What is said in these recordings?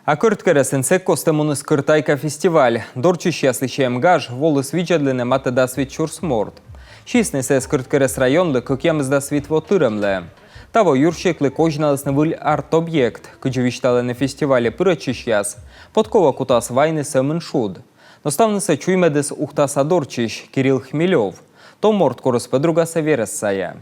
А кырткересенсе костемуны скыртайка фестиваль. Дорчище ясличаем гаж, волос виджадлене мате да свит чурсморт. Шистнесе скырткерес районлы кыкемыз да свит вотырымлы. Таво юршеклы кожналысны выль арт-объект, кычевишталы на фестивале пырачищяс. Подкова кутас вайны сэмын шуд. Наставныса чуймедес ухтаса Дорчищ Кирилл Хмелев. То морт корос подруга Саверессая.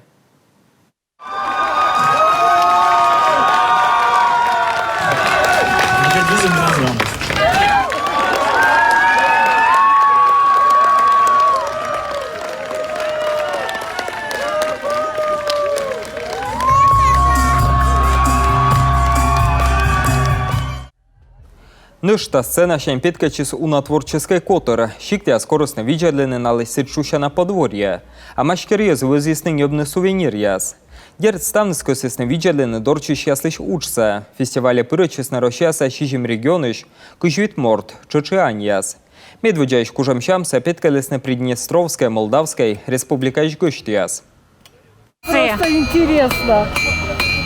Нышта сцена щемпетка чис уна творческой котора. Щиктя скоростно виджадлены на лысит на подворье. А машкерез вызъясны небны сувенир яс. Дерт ставныско сесны виджадлены дорчищ яслыш учса. Фестивале пырычес на рощаса щижим регионыш, кыжвит морт, чочиань яс. Медведящ кужамщамса петка лесны Приднестровской, Молдавской, республика Ижгощ яс. Просто интересно,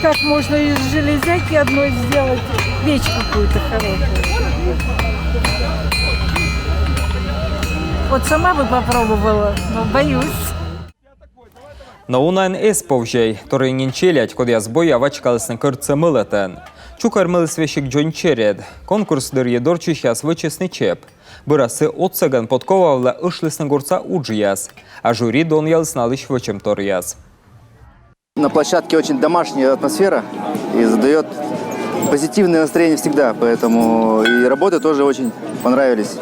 как можно из железяки одной сделать вещь какую-то хорошую. Вот сама бы попробовала, но боюсь. На унайн эсповжей, который нинчелять, код я сбоя вачкалась на кырце мылетен. Чукар мылыс вещик Джон Черед. Конкурс дырье дорчищ яс вычесный чеп. Бырасы отсаган подковавла ышлысны горца уджияс, а жюри дон ялсналыш вычем торяс. На площадке очень домашняя атмосфера и задает позитивное настроение всегда, поэтому и работы тоже очень понравились.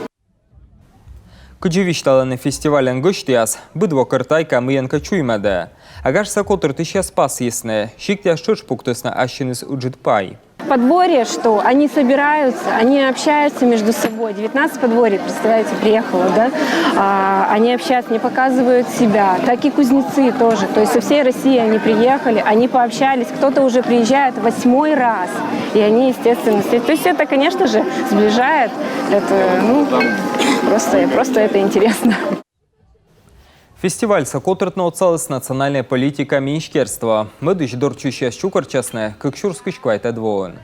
Кыджевишталы на фестивале Нгыштяс, быдво кыртайка мыянка чуймаде. Агашса котыр тыща спас ясне, щиктя шыршпуктысна ащиныс уджитпай. Подворье, что они собираются, они общаются между собой. 19 подворий, представляете, приехало, да? Они общаются, они показывают себя. Так и кузнецы тоже. То есть со всей России они приехали, они пообщались. Кто-то уже приезжает 8-й раз. И они, естественно, то есть это, конечно же, сближает. Это, просто это интересно. Фестиваль сокотыртно оцалась национальная политика минчкерства. Мэдыш дорчущая щукарчасне, как щурскич квайта двоен.